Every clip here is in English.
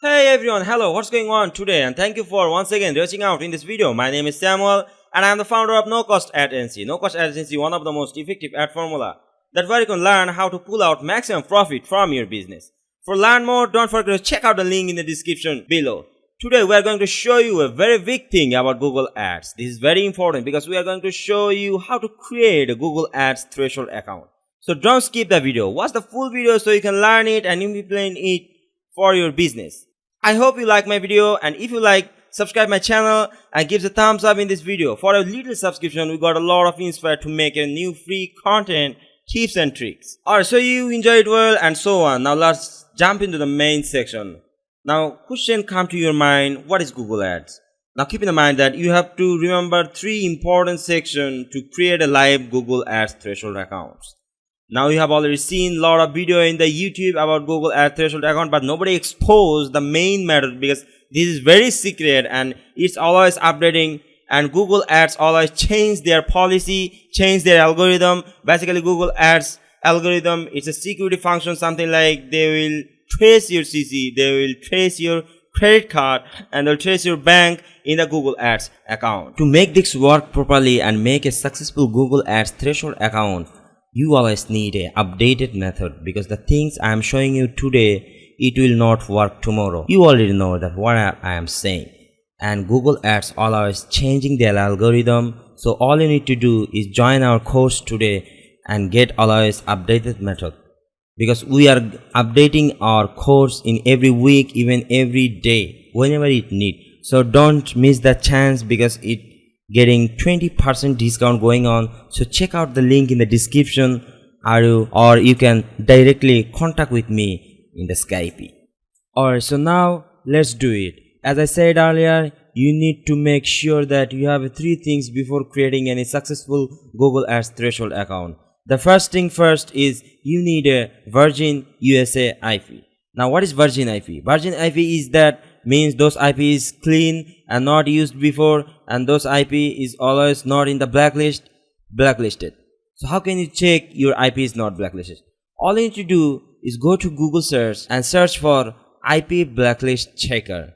Hey everyone, hello, what's going on today? And thank you for once again reaching out in this video. My name is Samuel and I am the founder of No Cost Ad Agency. No Cost Ad Agency is one of the most effective ad formula that where you can learn how to pull out maximum profit from your business. For learn more, don't forget to check out the link in the description below. Today we are going to show you a very big thing about Google Ads. This is very important because we are going to show you how to create a Google Ads threshold account. So don't skip the video. Watch the full video so you can learn it and implement it for your business. I hope you like my video, and if you like, subscribe my channel and give a thumbs up in this video. For a little subscription, we got a lot of inspired to make a new free content, tips and tricks. Alright, so you enjoyed well and so on. Now let's jump into the main section. Now question come to your mind, what is Google Ads? Now keep in mind that you have to remember three important sections to create a live Google Ads threshold account. Now you have already seen a lot of video in the YouTube about Google Ad threshold account, but nobody exposed the main matter because this is very secret and it's always updating, and Google Ads always change their policy, change their algorithm. Basically Google Ads algorithm, it's a security function, something like they will trace your CC, they will trace your credit card, and they'll trace your bank in the Google Ads account. To make this work properly and make a successful Google Ads threshold account, you always need an updated method, because the things I am showing you today, it will not work tomorrow. You already know that what I am saying. And Google Ads always changing their algorithm. So all you need to do is join our course today and get always updated method. Because we are updating our course in every week, even every day, whenever it needs. So don't miss that chance, because it getting 20% discount going on. So check out the link in the description, or you can directly contact with me in the Skype. Alright, so now let's do it. As I said earlier, you need to make sure that you have three things before creating any successful Google Ads threshold account. The first thing first is you need a Virgin USA IP. Now what is Virgin IP? Virgin IP is that means those IP is clean and not used before, and those IP is always not in the blacklisted. So how can you check your IP is not blacklisted? All you need to do is go to Google search and search for IP blacklist checker,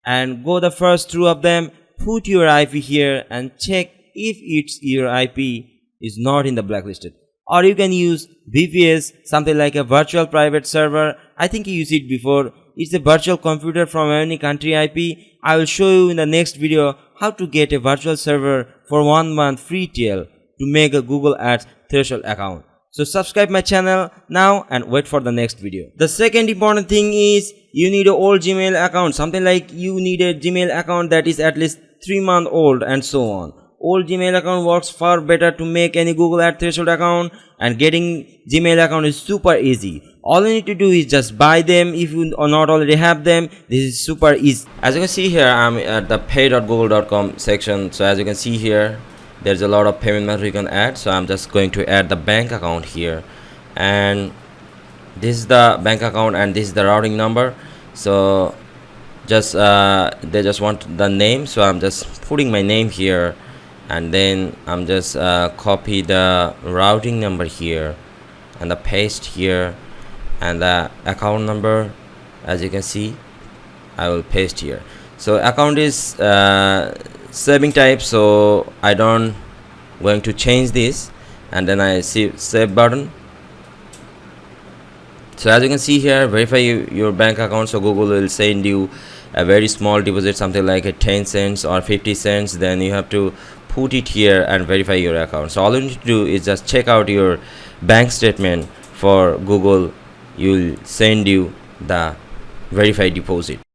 and go the first two of them, put your IP here and check if your IP is not in the blacklisted. Or you can use VPS, something like a virtual private server. I think you used it before. It's a virtual computer from any country IP. I will show you in the next video how to get a virtual server for 1 month free trial to make a Google Ads threshold account. So subscribe my channel now and wait for the next video. The second important thing is you need an old Gmail account, something like you need a Gmail account that is at least 3 months old and so on. Old Gmail account works far better to make any Google Ad threshold account, and getting Gmail account is super easy. All you need to do is just buy them if you not already have them. This is super easy. As you can see here, I'm at the pay.google.com section. So as you can see here, there's a lot of payment method you can add. So I'm just going to add the bank account here, and this is the bank account and this is the routing number. So just they just want the name, so I'm just putting my name here, and then I'm just copy the routing number here and the paste here, and the account number, as you can see, I will paste here. So account is saving type, so I don't going to change this, and then I see save button. So as you can see here, verify your bank account. So Google will send you a very small deposit, something like a 10 cents or 50 cents. Then you have to put it here and verify your account. So all you need to do is just check out your bank statement for Google. You'll send you the verified deposit.